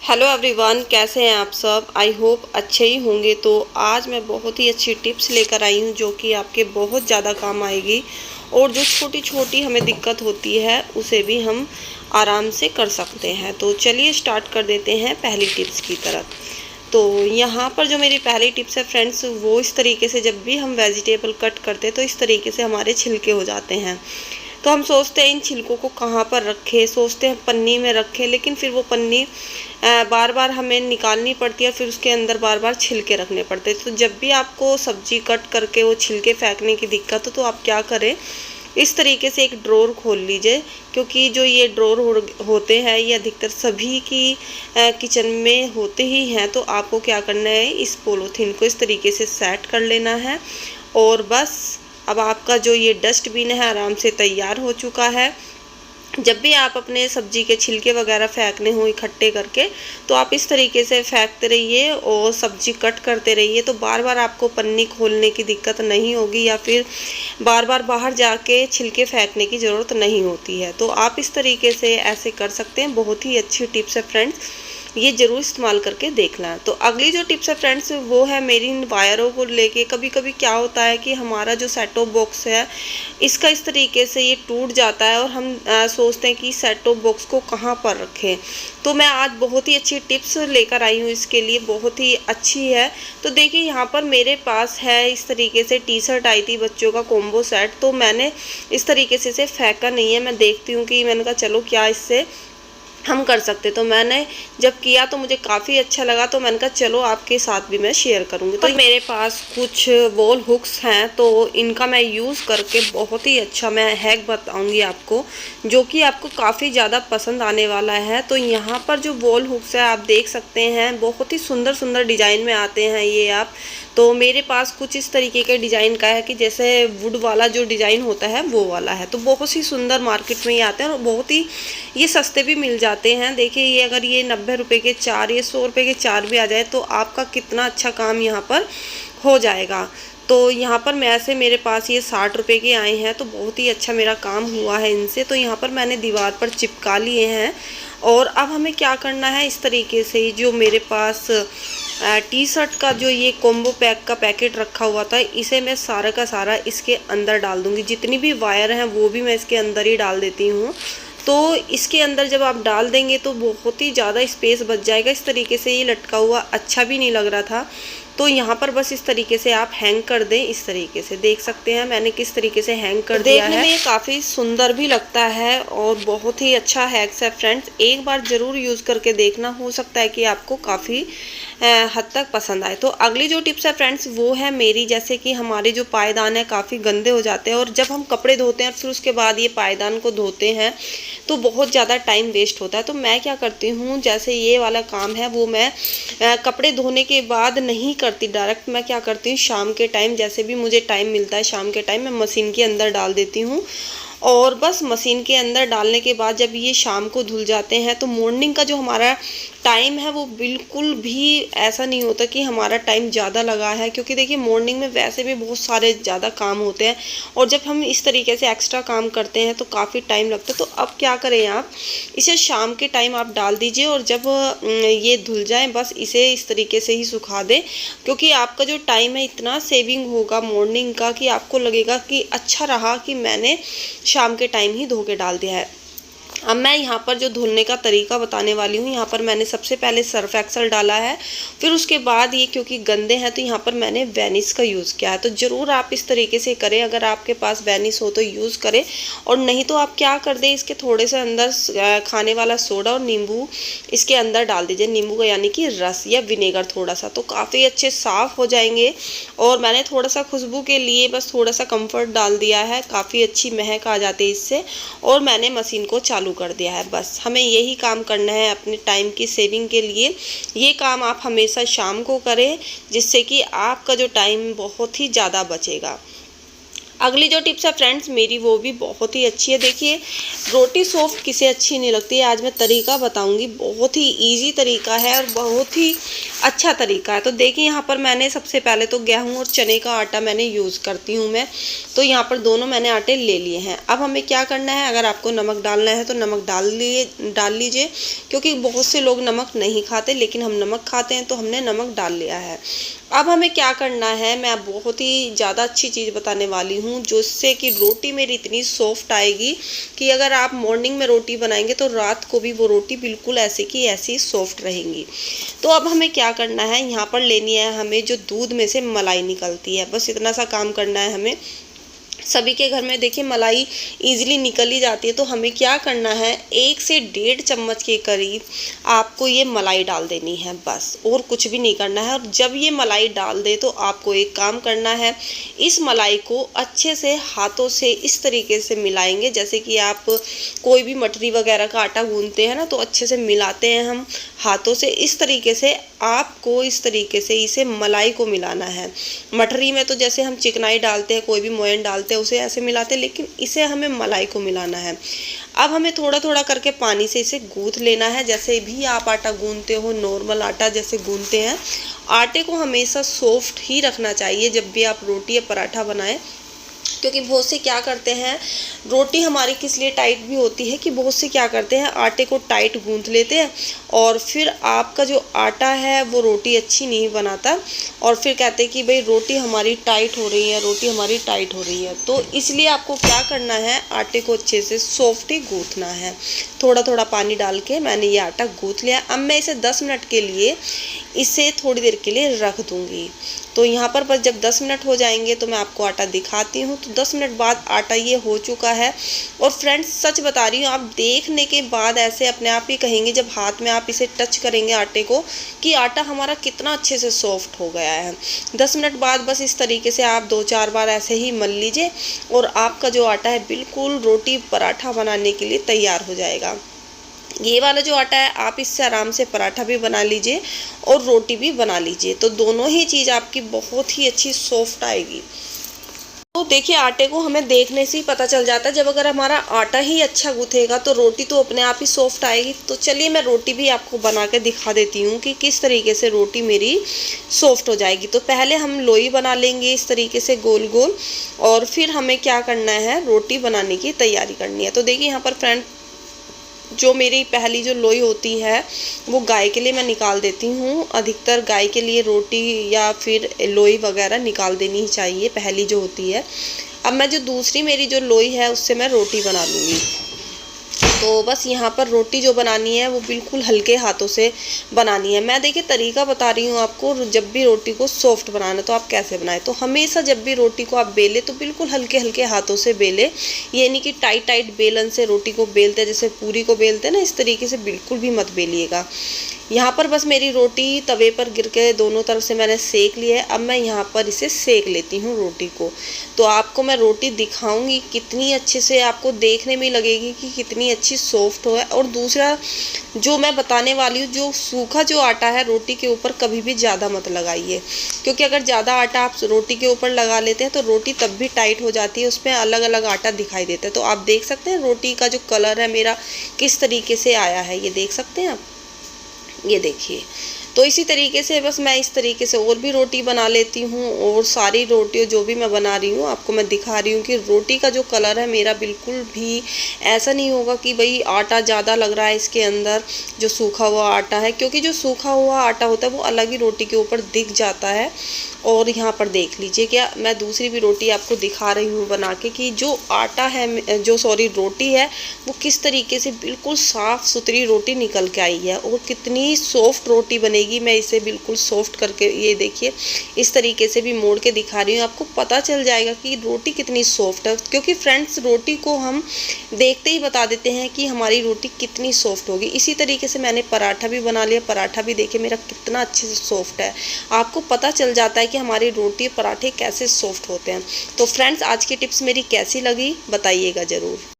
Hello everyone, कैसे हैं आप सब। आई होप अच्छे ही होंगे। तो आज मैं बहुत ही अच्छी टिप्स लेकर आई हूँ जो कि आपके बहुत ज़्यादा काम आएगी और जो छोटी छोटी हमें दिक्कत होती है उसे भी हम आराम से कर सकते हैं। तो चलिए स्टार्ट कर देते हैं पहली टिप्स की तरफ। तो यहाँ पर जो मेरी पहली टिप्स है फ्रेंड्स, वो इस तरीके से जब भी हम वेजिटेबल कट करते हैं तो इस तरीके से हमारे छिलके हो जाते हैं। तो हम सोचते हैं इन छिलकों को कहाँ पर रखें, सोचते हैं पन्नी में रखें, लेकिन फिर वो पन्नी बार बार हमें निकालनी पड़ती है और फिर उसके अंदर बार बार छिलके रखने पड़ते हैं। तो जब भी आपको सब्जी कट करके वो छिलके फेंकने की दिक्कत हो तो आप क्या करें, इस तरीके से एक ड्रॉर खोल लीजिए, क्योंकि जो ये ड्रॉर होते हैं ये अधिकतर सभी की किचन में होते ही हैं। तो आपको क्या करना है, इस पॉलीथीन को इस तरीके से सेट कर लेना है और बस अब आपका जो ये डस्टबिन है आराम से तैयार हो चुका है। जब भी आप अपने सब्जी के छिलके वगैरह फेंकने हो इकट्ठे करके, तो आप इस तरीके से फेंकते रहिए और सब्जी कट करते रहिए। तो बार बार आपको पन्नी खोलने की दिक्कत नहीं होगी या फिर बार बार बाहर जाके छिलके फेंकने की ज़रूरत नहीं होती है। तो आप इस तरीके से ऐसे कर सकते हैं। बहुत ही अच्छी टिप्स है फ्रेंड्स, ये ज़रूर इस्तेमाल करके देखना। तो अगली जो टिप्स है फ्रेंड्स, वो है मेरी इन वायरों को लेके। कभी कभी क्या होता है कि हमारा जो सेट टॉप बॉक्स है इसका इस तरीके से ये टूट जाता है और हम सोचते हैं कि सेट टॉप बॉक्स को कहाँ पर रखें। तो मैं आज बहुत ही अच्छी टिप्स लेकर आई हूँ इसके लिए, बहुत ही अच्छी है। तो देखिए यहाँ पर मेरे पास है इस तरीके से टी शर्ट आई थी बच्चों का कॉम्बो सेट। तो मैंने इस तरीके से इसे फेंका नहीं है, मैं देखती हूँ कि मैंने कहा चलो क्या इससे हम कर सकते। तो मैंने जब किया तो मुझे काफ़ी अच्छा लगा, तो मैंने कहा चलो आपके साथ भी मैं शेयर करूँगी। तो मेरे पास कुछ वॉल हुक्स हैं, तो इनका मैं यूज़ करके बहुत ही अच्छा मैं हैक बताऊँगी आपको, जो कि आपको काफ़ी ज़्यादा पसंद आने वाला है। तो यहाँ पर जो वॉल हुक्स है आप देख सकते हैं, बहुत ही सुंदर सुंदर डिज़ाइन में आते हैं ये आप। तो मेरे पास कुछ इस तरीके के डिज़ाइन का है कि जैसे वुड वाला जो डिज़ाइन होता है वो वाला है। तो बहुत ही सुंदर मार्केट में ये आते हैं और बहुत ही ये सस्ते भी मिल जाते हैं। देखिए ये अगर ये 90 रुपये के 4, ये 100 रुपये के 4 भी आ जाए तो आपका कितना अच्छा काम यहाँ पर हो जाएगा। तो यहाँ पर मैं ऐसे मेरे पास ये 60 रुपये के आए हैं, तो बहुत ही अच्छा मेरा काम हुआ है इनसे। तो यहाँ पर मैंने दीवार पर चिपका लिए हैं और अब हमें क्या करना है, इस तरीके से जो मेरे पास टी शर्ट का जो ये कॉम्बो पैक का पैकेट रखा हुआ था, इसे मैं सारा का सारा इसके अंदर डाल दूँगी। जितनी भी वायर हैं वो भी मैं इसके अंदर ही डाल देती हूँ। तो इसके अंदर जब आप डाल देंगे तो बहुत ही ज़्यादा स्पेस बच जाएगा। इस तरीके से ये लटका हुआ अच्छा भी नहीं लग रहा था। तो यहाँ पर बस इस तरीके से आप हैंग कर दें। इस तरीके से देख सकते हैं मैंने किस तरीके से हैंग कर दिया है। देखने में ये काफ़ी सुंदर भी लगता है और बहुत ही अच्छा हैक्स है फ्रेंड्स, एक बार ज़रूर यूज़ करके देखना, हो सकता है कि आपको काफ़ी हद तक पसंद आए। तो अगली जो टिप्स है फ्रेंड्स वो है मेरी, जैसे कि हमारे जो पायदान है काफ़ी गंदे हो जाते हैं और जब हम कपड़े धोते हैं फिर उसके बाद ये पायदान को धोते हैं तो बहुत ज़्यादा टाइम वेस्ट होता है। तो मैं क्या करती हूँ, जैसे ये वाला काम है वो मैं कपड़े धोने के बाद नहीं करती डायरेक्ट। मैं क्या करती हूँ, शाम के टाइम जैसे भी मुझे टाइम मिलता है शाम के टाइम मैं मशीन के अंदर डाल देती हूँ और बस मशीन के अंदर डालने के बाद जब ये शाम को धुल जाते हैं तो मॉर्निंग का जो हमारा टाइम है वो बिल्कुल भी ऐसा नहीं होता कि हमारा टाइम ज़्यादा लगा है, क्योंकि देखिए मॉर्निंग में वैसे भी बहुत सारे ज़्यादा काम होते हैं और जब हम इस तरीके से एक्स्ट्रा काम करते हैं तो काफ़ी टाइम लगता है। तो अब क्या करें, आप इसे शाम के टाइम आप डाल दीजिए और जब ये धुल जाए बस इसे इस तरीके से ही सुखा दें, क्योंकि आपका जो टाइम है इतना सेविंग होगा मॉर्निंग का कि आपको लगेगा कि अच्छा रहा कि मैंने शाम के टाइम ही धो के डाल दिया है। अब मैं यहाँ पर जो धुलने का तरीका बताने वाली हूँ, यहाँ पर मैंने सबसे पहले सर्फ एक्सेल डाला है, फिर उसके बाद ये क्योंकि गंदे हैं तो यहाँ पर मैंने वेनिस का यूज़ किया है। तो ज़रूर आप इस तरीके से करें, अगर आपके पास वेनिस हो तो यूज़ करें और नहीं तो आप क्या कर दें, इसके थोड़े से अंदर खाने वाला सोडा और नींबू इसके अंदर डाल दीजिए, नींबू का यानी कि रस या विनेगर थोड़ा सा, तो काफ़ी अच्छे साफ़ हो जाएंगे। और मैंने थोड़ा सा खुशबू के लिए बस थोड़ा सा कम्फर्ट डाल दिया है, काफ़ी अच्छी महक आ जाती है इससे, और मैंने मशीन को चालू कर दिया है। बस हमें यही काम करना है अपने टाइम की सेविंग के लिए। ये काम आप हमेशा शाम को करें जिससे कि आपका जो टाइम बहुत ही ज़्यादा बचेगा। अगली जो टिप्स है फ्रेंड्स मेरी वो भी बहुत ही अच्छी है। देखिए रोटी सॉफ्ट किसे अच्छी नहीं लगती है, आज मैं तरीका बताऊंगी, बहुत ही इजी तरीका है और बहुत ही अच्छा तरीका है। तो देखिए यहाँ पर मैंने सबसे पहले तो गेहूँ और चने का आटा मैंने यूज़ करती हूँ मैं। तो यहाँ पर दोनों मैंने आटे ले लिए हैं। अब हमें क्या करना है, अगर आपको नमक डालना है तो नमक डाल लीजिए, क्योंकि बहुत से लोग नमक नहीं खाते, लेकिन हम नमक खाते हैं तो हमने नमक डाल लिया है। अब हमें क्या करना है, मैं बहुत ही ज़्यादा अच्छी चीज़ बताने वाली हूँ, जिससे कि रोटी मेरी इतनी सॉफ्ट आएगी कि अगर आप मॉर्निंग में रोटी बनाएंगे तो रात को भी वो रोटी बिल्कुल ऐसे की ऐसी सॉफ्ट रहेंगी। तो अब हमें क्या करना है, यहाँ पर लेनी है हमें जो दूध में से मलाई निकलती है, बस इतना सा काम करना है हमें। सभी के घर में देखिए मलाई इजीली निकल ही जाती है। तो हमें क्या करना है, 1 से 1.5 चम्मच के करीब आपको ये मलाई डाल देनी है, बस और कुछ भी नहीं करना है। और जब ये मलाई डाल दे तो आपको एक काम करना है, इस मलाई को अच्छे से हाथों से इस तरीके से मिलाएंगे, जैसे कि आप कोई भी मटरी वगैरह का आटा गूंथते हैं ना, तो अच्छे से मिलाते हैं हम हाथों से। इस तरीके से आपको इस तरीके से इसे मलाई को मिलाना है। मटरी में तो जैसे हम चिकनाई डालते हैं, कोई भी मोयन डालते हैं, उसे ऐसे मिलाते हैं, लेकिन इसे हमें मलाई को मिलाना है। अब हमें थोड़ा थोड़ा करके पानी से इसे गूंथ लेना है, जैसे भी आप आटा गूंथते हो, नॉर्मल आटा जैसे गूंथते हैं। आटे को हमेशा सॉफ्ट ही रखना चाहिए जब भी आप रोटी या पराठा बनाएं, क्योंकि बहुत से क्या करते हैं, रोटी हमारी किस लिए टाइट भी होती है कि बहुत से क्या करते हैं, आटे को टाइट गूंथ लेते हैं और फिर आपका जो आटा है वो रोटी अच्छी नहीं बनाता, और फिर कहते हैं कि भाई रोटी हमारी टाइट हो रही है, रोटी हमारी टाइट हो रही है। तो इसलिए आपको क्या करना है, आटे को अच्छे से सॉफ्ट ही गूंथना है। थोड़ा थोड़ा पानी डाल के मैंने ये आटा गूंथ लिया। अब मैं इसे 10 मिनट के लिए इसे थोड़ी देर के लिए रख दूंगी। तो यहाँ पर बस जब 10 मिनट हो जाएंगे तो मैं आपको आटा दिखाती हूँ। तो 10 मिनट बाद आटा ये हो चुका है। और फ्रेंड्स सच बता रही हूँ, आप देखने के बाद ऐसे अपने आप ही कहेंगे जब हाथ में आप इसे टच करेंगे आटे को, कि आटा हमारा कितना अच्छे से सॉफ्ट हो गया है। 10 मिनट बाद बस इस तरीके से आप 2-4 बार ऐसे ही मल लीजिए और आपका जो आटा है बिल्कुल रोटी पराठा बनाने के लिए तैयार हो जाएगा। ये वाला जो आटा है आप इससे आराम से पराठा भी बना लीजिए और रोटी भी बना लीजिए, तो दोनों ही चीज़ आपकी बहुत ही अच्छी सॉफ्ट आएगी। तो देखिए आटे को हमें देखने से ही पता चल जाता है, जब अगर हमारा आटा ही अच्छा गूंथेगा तो रोटी तो अपने आप ही सॉफ्ट आएगी। तो चलिए मैं रोटी भी आपको बना के दिखा देती हूँ कि किस तरीके से रोटी मेरी सॉफ्ट हो जाएगी। तो पहले हम लोई बना लेंगे इस तरीके से गोल गोल, और फिर हमें क्या करना है, रोटी बनाने की तैयारी करनी है। तो देखिए यहाँ पर फ्रेंड जो मेरी पहली जो लोई होती है वो गाय के लिए मैं निकाल देती हूँ। अधिकतर गाय के लिए रोटी या फिर लोई वगैरह निकाल देनी ही चाहिए, पहली जो होती है। अब मैं जो दूसरी मेरी जो लोई है उससे मैं रोटी बना लूँगी। तो बस यहाँ पर रोटी जो बनानी है वो बिल्कुल हल्के हाथों से बनानी है। मैं देखिए तरीका बता रही हूँ आपको, जब भी रोटी को सॉफ्ट बनाना तो आप कैसे बनाएं। तो हमेशा जब भी रोटी को आप बेले तो बिल्कुल हल्के हल्के हाथों से बेले, ये नहीं कि टाइट टाइट बेलन से रोटी को बेलते जैसे पूरी को बेलते हैं ना, इस तरीके से बिल्कुल भी मत बेलिएगा। यहाँ पर बस मेरी रोटी तवे पर गिर के दोनों तरफ से मैंने सेक लिया है। अब मैं यहाँ पर इसे सेक लेती हूँ रोटी को। तो आपको मैं रोटी दिखाऊंगी कितनी अच्छे से, आपको देखने में लगेगी कि कितनी अच्छी सॉफ्ट हो है। और दूसरा जो मैं बताने वाली हूँ, जो सूखा जो आटा है रोटी के ऊपर कभी भी ज़्यादा मत लगाइए, क्योंकि अगर ज़्यादा आटा आप रोटी के ऊपर लगा लेते हैं तो रोटी तब भी टाइट हो जाती है, उसमें अलग अलग आटा दिखाई देता है। तो आप देख सकते हैं रोटी का जो कलर है मेरा किस तरीके से आया है, ये देख सकते हैं आप, ये देखिए। तो इसी तरीके से बस मैं इस तरीके से और भी रोटी बना लेती हूँ, और सारी रोटियाँ जो भी मैं बना रही हूँ आपको मैं दिखा रही हूँ कि रोटी का जो कलर है मेरा बिल्कुल भी ऐसा नहीं होगा कि भाई आटा ज़्यादा लग रहा है इसके अंदर, जो सूखा हुआ आटा है, क्योंकि जो सूखा हुआ आटा होता है वो अलग ही रोटी के ऊपर दिख जाता है। और यहाँ पर देख लीजिए, क्या मैं दूसरी भी रोटी आपको दिखा रही हूँ बना के, कि जो आटा है रोटी है वो किस तरीके से बिल्कुल साफ़ सुथरी रोटी निकल के आई है, और कितनी सॉफ्ट रोटी बनेगी। मैं इसे बिल्कुल सॉफ्ट करके, ये देखिए इस तरीके से भी मोड़ के दिखा रही हूँ, आपको पता चल जाएगा कि रोटी कितनी सॉफ्ट है। क्योंकि फ्रेंड्स रोटी को हम देखते ही बता देते हैं कि हमारी रोटी कितनी सॉफ्ट होगी। इसी तरीके से मैंने पराठा भी बना लिया, पराठा भी देखिए मेरा कितना अच्छे से सॉफ्ट है। आपको पता चल जाता है कि हमारी रोटी पराठे कैसे सॉफ्ट होते हैं। तो फ्रेंड्स आज की टिप्स मेरी कैसी लगी बताइएगा ज़रूर।